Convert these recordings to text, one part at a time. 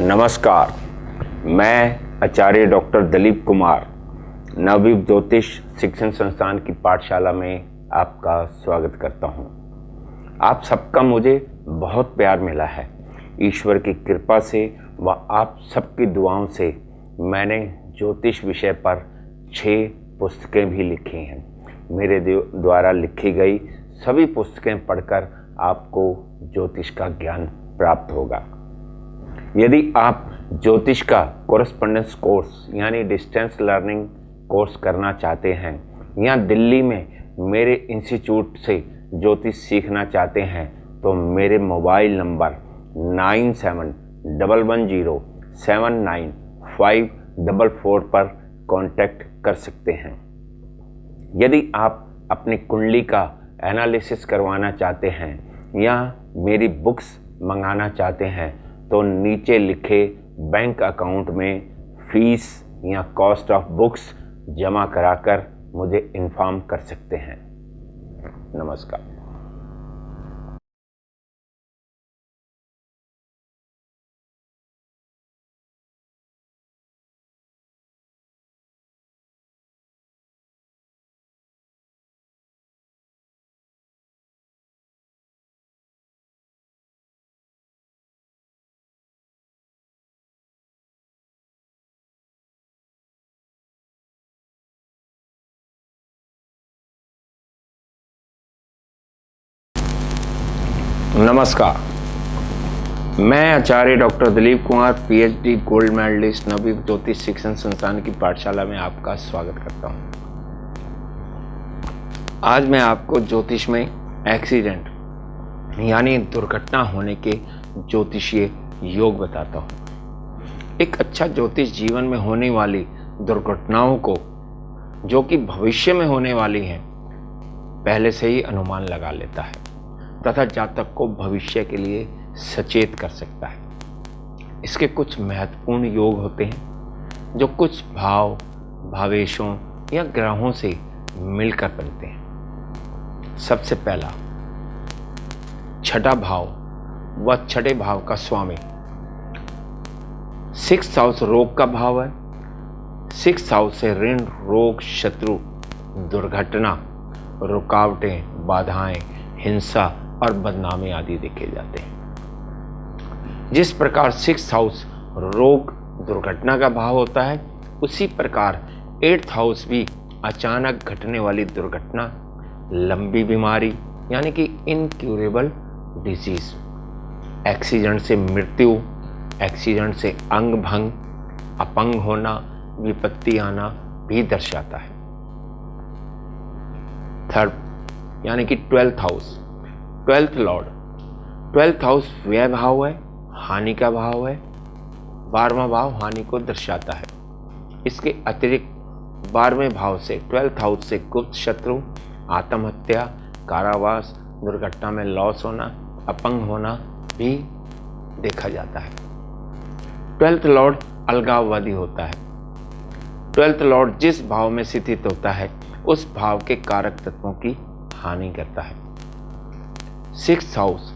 नमस्कार, मैं आचार्य डॉक्टर दिलीप कुमार नवयुग ज्योतिष शिक्षण संस्थान की पाठशाला में आपका स्वागत करता हूं। आप सबका मुझे बहुत प्यार मिला है। ईश्वर की कृपा से व आप सबकी दुआओं से मैंने ज्योतिष विषय पर 6 पुस्तकें भी लिखी हैं। मेरे द्वारा लिखी गई सभी पुस्तकें पढ़कर आपको ज्योतिष का ज्ञान प्राप्त होगा। यदि आप ज्योतिष का कोरेस्पोंडेंस कोर्स यानी डिस्टेंस लर्निंग कोर्स करना चाहते हैं या दिल्ली में मेरे इंस्टीट्यूट से ज्योतिष सीखना चाहते हैं तो मेरे मोबाइल नंबर 9711079544 पर कांटेक्ट कर सकते हैं। यदि आप अपनी कुंडली का एनालिसिस करवाना चाहते हैं या मेरी बुक्स मंगाना चाहते हैं तो नीचे लिखे बैंक अकाउंट में फीस या कॉस्ट ऑफ बुक्स जमा कराकर मुझे इन्फॉर्म कर सकते हैं। नमस्कार। नमस्कार, मैं Acharya doctor Dilip Kumar PhD gold medalist Navyug Jyotish Shikshan संस्थान की पाठशाला में आपका स्वागत करता हूं। आज मैं आपको ज्योतिष में एक्सीडेंट यानी दुर्घटना होने के ज्योतिषीय योग बताता हूं। एक अच्छा ज्योतिष जीवन में होने वाली दुर्घटनाओं को, जो कि भविष्य में होने वाली हैं, पहले से ही अनुमान लगा लेता है तथा जातक को भविष्य के लिए सचेत कर सकता है। इसके कुछ महत्वपूर्ण योग होते हैं जो कुछ भाव, भावेशों या ग्रहों से मिलकर बनते हैं। सबसे पहला, छठा भाव व छठे भाव का स्वामी 6th हाउस रोग का भाव है। 6th हाउस से ऋण, रोग, शत्रु, दुर्घटना, रुकावटें, बाधाएं, हिंसा और बदनामी आदि देखे जाते हैं। जिस प्रकार 6th हाउस रोग, दुर्घटना का भाव होता है, उसी प्रकार 8th हाउस भी अचानक घटने वाली दुर्घटना, लंबी बीमारी यानी कि इनक्यूरेबल डिजीज, एक्सीडेंट से मृत्यु, एक्सीडेंट से अंग भंग, अपंग होना, विपत्ति आना भी दर्शाता है। थर्ड यानी कि 12th house, 12th Lord, 12th house व्यय भाव है, हानि का भाव है। 12वां भाव हानि को दर्शाता है। इसके अतिरिक्त 12वें भाव से 12th हाउस से गुप्त शत्रु, आत्महत्या, कारावास, दुर्घटना में लॉस होना, अपंग होना भी देखा जाता है। 12th लॉर्ड अलगाववादी होता है। 12th लॉर्ड जिस भाव में स्थित होता है उस भाव के कारक तत्वों की हानि करता है। 6th house,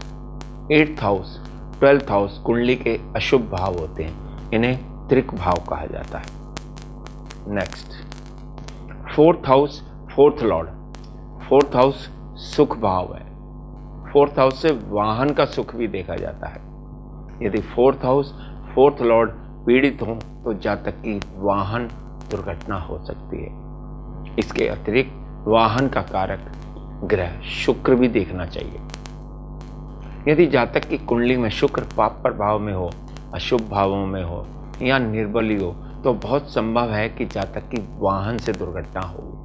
8th house, 12th house कुंडली के अशुभ भाव होते हैं। इन्हें त्रिक भाव कहा जाता है। Next, 4th house, 4th Lord, 4th house सुख भाव है। 4th हाउस से वाहन का सुख भी देखा जाता है। यदि 4th हाउस, 4th लॉर्ड पीड़ित हो तो जातक की वाहन दुर्घटना हो सकती है। इसके अतिरिक्त वाहन का कारक ग्रह शुक्र भी देखना चाहिए। यदि जातक की कुंडली में शुक्र पाप प्रभाव में हो, अशुभ भावों में हो या निर्बली हो तो बहुत संभव है कि जातक की वाहन से दुर्घटना हो।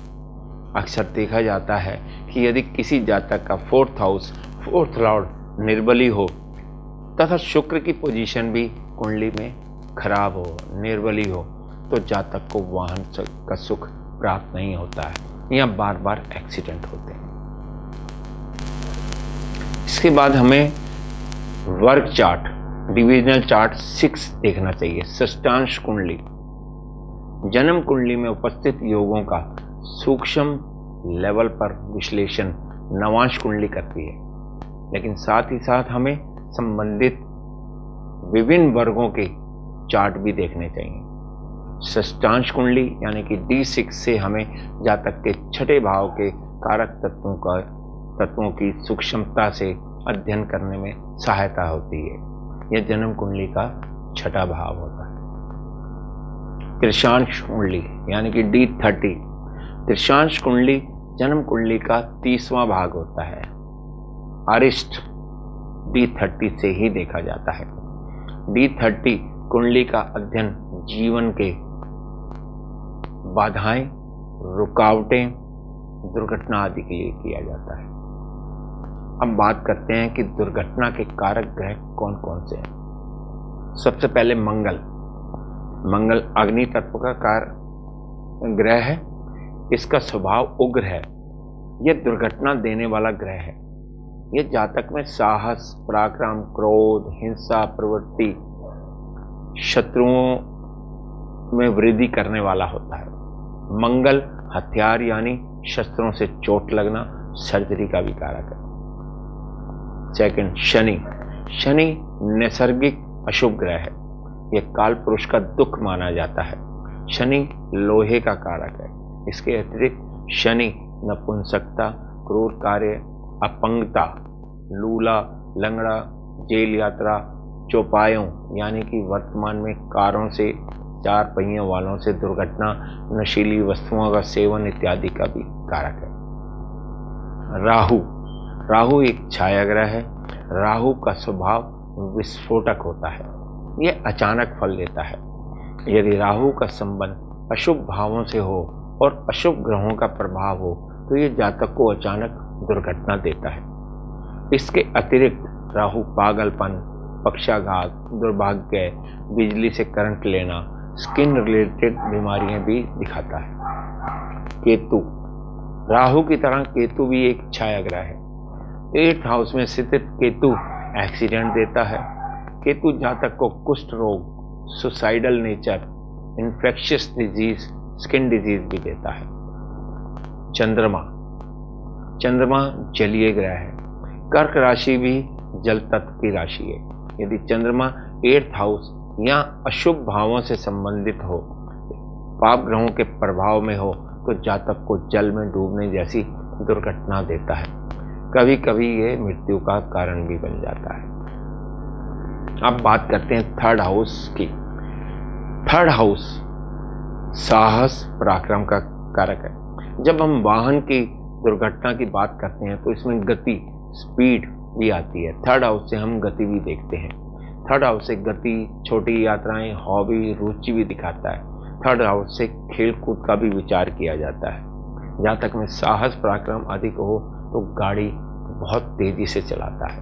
अक्सर देखा जाता है कि यदि किसी जातक का 4th हाउस, 4th लॉर्ड निर्बली हो तथा शुक्र की पोजीशन भी कुंडली में खराब हो, निर्बली हो, तो जातक को वाहन का सुख प्राप्त नहीं होता है या बार बार एक्सीडेंट होते हैं। इसके बाद हमें वर्ग चार्ट, डिविजनल चार्ट 6 देखना चाहिए। षष्ठांश कुंडली, जन्म कुंडली में उपस्थित योगों का सूक्ष्म लेवल पर विश्लेषण नवांश कुंडली करती है, लेकिन साथ ही साथ हमें संबंधित विभिन्न वर्गों के चार्ट भी देखने चाहिए। षष्ठांश कुंडली यानी कि D6 से हमें जातक के छठे भाव के कारक तत्वों की सूक्ष्मता से अध्ययन करने में सहायता होती है। यह जन्म कुंडली का छठा भाव होता है। त्रिशांश कुंडली यानी कि D30। त्रिशांश कुंडली जन्म कुंडली का 30वां भाग होता है। अरिष्ट D30 से ही देखा जाता है। D30 कुंडली का अध्ययन जीवन के बाधाएं, रुकावटें, दुर्घटना आदि के लिए किया जाता है। अब बात करते हैं कि दुर्घटना के कारक ग्रह कौन कौन से हैं। सबसे पहले मंगल। मंगल अग्नि तत्व का ग्रह है। इसका स्वभाव उग्र है। यह दुर्घटना देने वाला ग्रह है। यह जातक में साहस, पराक्रम, क्रोध, हिंसा, प्रवृत्ति, शत्रुओं में वृद्धि करने वाला होता है। मंगल हथियार यानी शस्त्रों से चोट लगना, सर्जरी का भी कारक है। सेकंड, शनि। शनि नैसर्गिक अशुभ ग्रह है। यह काल पुरुष का दुख माना जाता है। शनि लोहे का कारक है। इसके अतिरिक्त शनि नपुंसकता, क्रूर कार्य, अपंगता, लूला, लंगड़ा, जेल यात्रा, चौपायों यानी कि वर्तमान में कारों से, चार पहियों वालों से दुर्घटना, नशीली वस्तुओं का सेवन इत्यादि का भी कारक है। राहु। राहु एक छाया ग्रह है। राहु का स्वभाव विस्फोटक होता है। यह अचानक फल देता है। यदि राहु का संबंध अशुभ भावों से हो और अशुभ ग्रहों का प्रभाव हो तो यह जातक को अचानक दुर्घटना देता है। इसके अतिरिक्त राहु पागलपन, पक्षाघात, दुर्भाग्य, बिजली से करंट लेना, स्किन रिलेटेड बीमारियां भी दिखाता है। केतु। राहु की तरह केतु भी एक छाया ग्रह है। 8th हाउस में स्थित केतु एक्सीडेंट देता है। केतु जातक को कुष्ठ रोग, suicidal nature, infectious disease, skin disease भी देता है। चंद्रमा। चंद्रमा जलीय ग्रह है। कर्क राशि भी जल तत्व की राशि है। यदि चंद्रमा 8th हाउस या अशुभ भावों से संबंधित हो, पाप ग्रहों के प्रभाव में हो तो जातक को जल में डूबने जैसी दुर्घटना देता है। कभी कभी यह मृत्यु का कारण भी बन जाता है। अब बात करते हैं 3rd हाउस की। 3rd हाउस साहस, पराक्रम का कारक है। जब हम वाहन की दुर्घटना की बात करते हैं तो इसमें गति, स्पीड भी आती है। 3rd हाउस से हम गति भी देखते हैं। 3rd हाउस से गति, छोटी यात्राएं, हॉबी, रुचि भी दिखाता है। 3rd हाउस से खेल कूद का भी विचार किया जाता है। जहाँ तक में साहस, पराक्रम अधिक हो तो गाड़ी बहुत तेजी से चलाता है।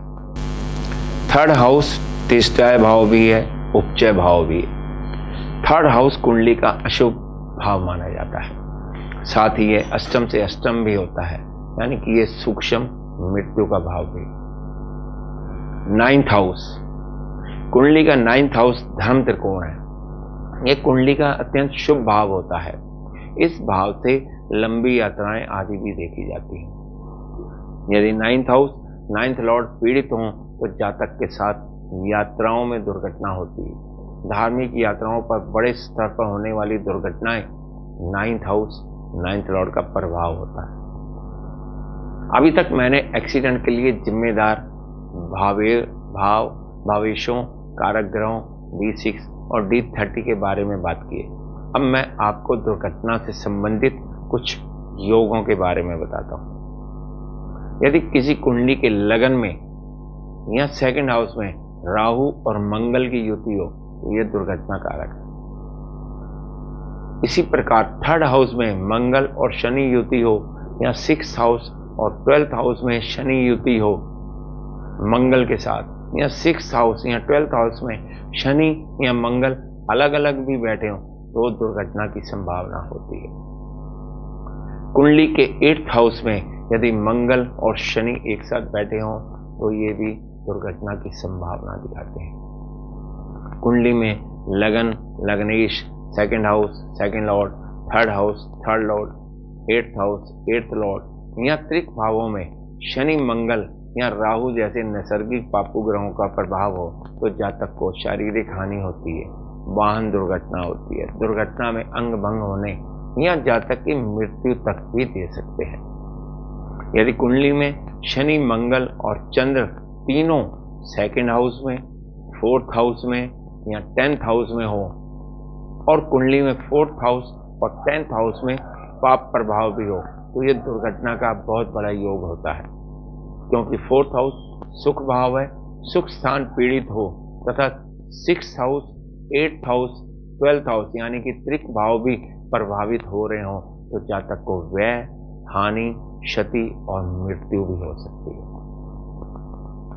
3rd हाउस तिष्ठाय भाव भी है, उपचय भाव भी है। 3rd हाउस कुंडली का अशुभ भाव माना जाता है। साथ ही यह अष्टम से अष्टम भी होता है, यानी कि यह सूक्ष्म मृत्यु का भाव भी। 9th house. कुंडली का 9th हाउस धर्म त्रिकोण है। यह कुंडली का अत्यंत शुभ भाव होता है। इस भाव से लंबी यात्राएं आदि भी देखी जाती हैं। यदि 9th हाउस, 9th लॉर्ड पीड़ित हों तो जातक के साथ यात्राओं में दुर्घटना होती है। धार्मिक यात्राओं पर बड़े स्तर पर होने वाली दुर्घटनाएं 9th हाउस, 9th लॉर्ड का प्रभाव होता है। अभी तक मैंने एक्सीडेंट के लिए जिम्मेदार भावेशों, कारक ग्रहों D6 और D30 के बारे में बात की है। अब मैं आपको दुर्घटना से संबंधित कुछ योगों के बारे में बताता हूँ। यदि किसी कुंडली के लगन में या 2nd हाउस में राहु और मंगल की युति हो तो यह दुर्घटना कारक है। इसी प्रकार 3rd हाउस में मंगल और शनि युति हो या 6th हाउस और 12th हाउस में शनि युति हो मंगल के साथ, या 6th हाउस या 12th हाउस में शनि या मंगल अलग अलग भी बैठे हों तो दुर्घटना की संभावना होती है। कुंडली के 8th हाउस में यदि मंगल और शनि एक साथ बैठे हों तो ये भी दुर्घटना की संभावना दिखाते हैं। कुंडली में लगन, लग्नेश, 2nd house, 2nd Lord, 3rd house, 3rd Lord, 8th house, 8th Lord या त्रिक भावों में शनि, मंगल या राहु जैसे नैसर्गिक पापू ग्रहों का प्रभाव हो तो जातक को शारीरिक हानि होती है। वाहन दुर्घटना होती है। दुर्घटना में अंग भंग होने या जातक की मृत्यु तक भी दे सकते हैं। यदि कुंडली में शनि, मंगल और चंद्र तीनों सेकंड हाउस में, फोर्थ हाउस में या 10th हाउस में हो और कुंडली में 4th हाउस और 10th हाउस में पाप प्रभाव भी हो, तो ये दुर्घटना का बहुत बड़ा योग होता है। क्योंकि 4th हाउस सुख भाव है, सुख स्थान पीड़ित हो, तथा 6th house, 8th house, 12th house यानी कि त्रिक भाव भी प्रभावित हो रहे हो, तो जातक को व्यय, हानि, क्षति और मृत्यु भी हो सकती है।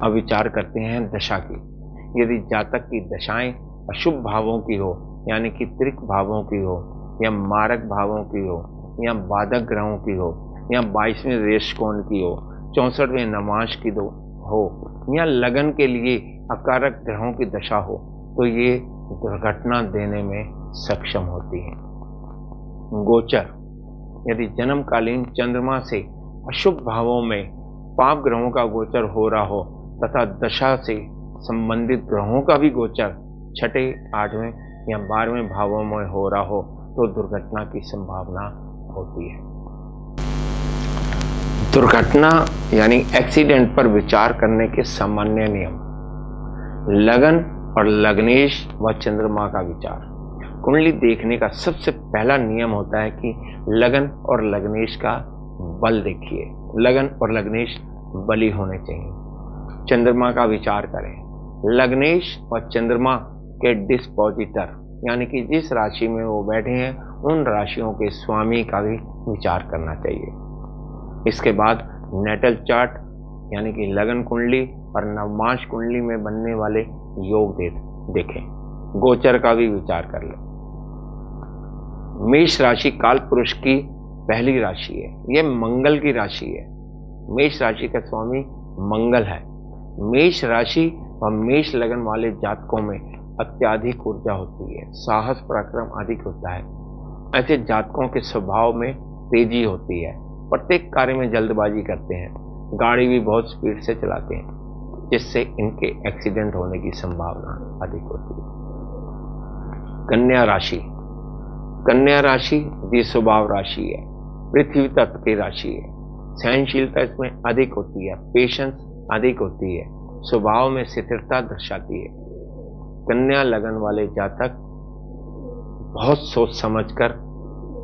अब विचार करते हैं दशा की। यदि जातक की दशाएं अशुभ भावों की हो, यानी कि त्रिक भावों की हो, या मारक भावों की हो, या बाधक ग्रहों की हो, या 22वें रेश कोण की हो, 64वें नवांश की हो, या लगन के लिए अकारक ग्रहों की दशा हो, तो ये दुर्घटना देने में सक्षम होती है। गोचर, यदि जन्मकालीन चंद्रमा से अशुभ भावों में पाप ग्रहों का गोचर हो रहा हो तथा दशा से संबंधित ग्रहों का भी गोचर 6ठे, 8वें या 12वें भावों में हो रहा हो, तो दुर्घटना की संभावना होती है। दुर्घटना यानी एक्सीडेंट पर विचार करने के सामान्य नियम। लगन और लग्नेश व चंद्रमा का विचार। कुंडली देखने का सबसे पहला नियम होता है कि लगन और लग्नेश का बल देखिए। लगन और लग्नेश बली होने चाहिए। चंद्रमा का विचार करें। लग्नेश और चंद्रमा के डिस्पोजिटर यानी कि जिस राशि में वो बैठे हैं उन राशियों के स्वामी का भी विचार करना चाहिए। इसके बाद नेटल चार्ट यानी कि लगन कुंडली और नवमांश कुंडली में बनने वाले योग देखें। गोचर का भी विचार कर लें। मेष राशि काल पुरुष की पहली राशि है। यह मंगल की राशि है। मेष राशि का स्वामी मंगल है। मेष राशि और मेष लगन वाले जातकों में अत्यधिक ऊर्जा होती है, साहस पराक्रम अधिक होता है। ऐसे जातकों के स्वभाव में तेजी होती है, प्रत्येक कार्य में जल्दबाजी करते हैं, गाड़ी भी बहुत स्पीड से चलाते हैं, जिससे इनके एक्सीडेंट होने की संभावना अधिक होती है। कन्या राशि। कन्या राशि द्विस्वभाव राशि है, पृथ्वी तत्व की राशि है। सहनशीलता इसमें अधिक होती है, पेशेंस अधिक होती है, स्वभाव में स्थिरता दर्शाती है। कन्या लगन वाले जातक बहुत सोच समझकर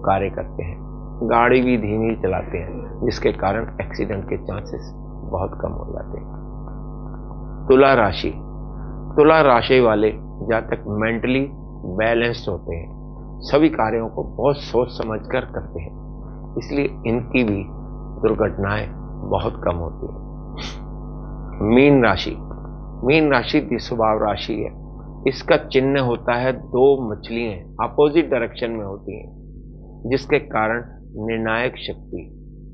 कार्य करते हैं, गाड़ी भी धीमी चलाते हैं, जिसके कारण एक्सीडेंट के चांसेस बहुत कम हो जाते हैं। तुला राशि। तुला राशि वाले जातक मेंटली बैलेंस्ड होते हैं, सभी कार्यों को बहुत सोच समझकर करते हैं, इसलिए इनकी भी दुर्घटनाएं बहुत कम होती हैं। मीन राशि। मीन राशि द्विस्वभाव राशि है। इसका चिन्ह होता है दो मछलियां अपोजिट डायरेक्शन में होती हैं, जिसके कारण निर्णायक शक्ति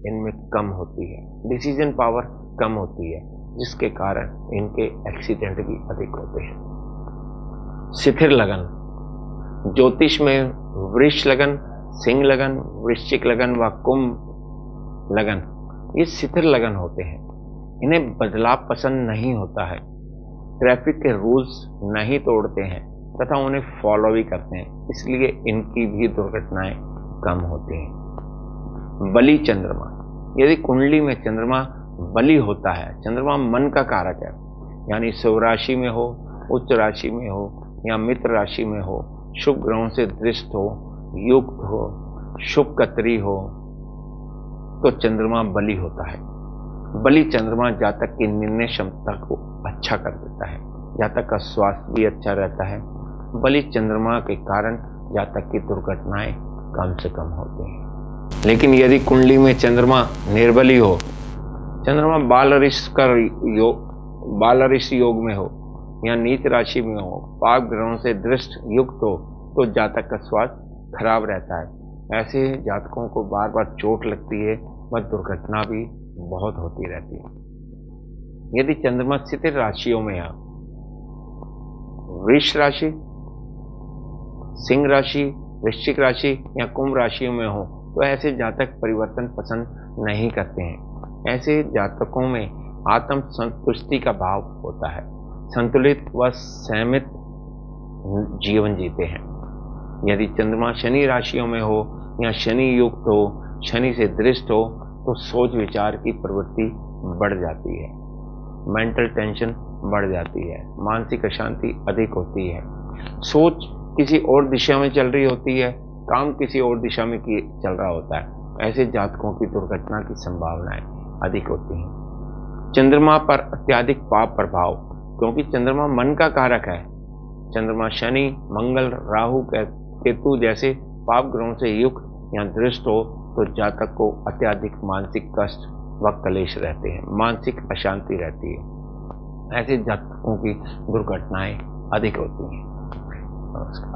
इनमें कम होती है, डिसीजन पावर कम होती है, जिसके कारण इनके एक्सीडेंट भी अधिक होते हैं। स्थिर लगन। ज्योतिष में वृष लगन, सिंह लगन, वृश्चिक लगन व कुंभ लगन ये स्थिर लगन होते हैं। इन्हें बदलाव पसंद नहीं होता है, ट्रैफिक के रूल्स नहीं तोड़ते हैं तथा उन्हें फॉलो भी करते हैं, इसलिए इनकी भी दुर्घटनाएं कम होती हैं। बली चंद्रमा। यदि कुंडली में चंद्रमा बली होता है, चंद्रमा मन का कारक है, यानी शुभ राशि में हो, उच्च राशि में हो या मित्र राशि में हो, शुभ ग्रहों से दृष्ट हो, युक्त हो, शुभ कतरी हो, तो चंद्रमा बली होता है। बली चंद्रमा जातक की निर्णय क्षमता को अच्छा कर देता है, जातक का स्वास्थ्य भी अच्छा रहता है। बली चंद्रमा के कारण जातक की दुर्घटनाएं कम से कम होती हैं। लेकिन यदि कुंडली में चंद्रमा निर्बली हो, चंद्रमा बालरिष योग में हो या नीच राशि में हो, पाप ग्रहों से दृष्ट युक्त हो, तो जातक का स्वास्थ्य खराब रहता है। ऐसे जातकों को बार बार चोट लगती है व दुर्घटना भी बहुत होती रहती है। यदि चंद्रमा स्थिर राशियों में है, वृष राशि, सिंह राशि, वृश्चिक राशि या कुंभ राशियों में हो, तो ऐसे जातक परिवर्तन पसंद नहीं करते हैं। ऐसे जातकों में आत्म संतुष्टि का भाव होता है, संतुलित व संयमित जीवन जीते हैं। यदि चंद्रमा शनि राशियों में हो या शनि युक्त हो, शनि से दृष्ट हो, तो सोच विचार की प्रवृत्ति बढ़ जाती है, मेंटल टेंशन बढ़ जाती है, मानसिक अशांति अधिक होती है, सोच किसी और दिशा में चल रही होती है, काम किसी और दिशा में चल रहा होता है। ऐसे जातकों की दुर्घटना की संभावनाएं अधिक होती हैं। चंद्रमा पर अत्यधिक पाप प्रभाव, क्योंकि चंद्रमा मन का कारक है। चंद्रमा शनि, मंगल, राहु, केतु जैसे पाप ग्रहों से युक्त या दृष्ट हो तो जातक को अत्यधिक मानसिक कष्ट व क्लेश रहते हैं, मानसिक अशांति रहती है। ऐसे जातकों की दुर्घटनाएं अधिक होती हैं। नमस्कार।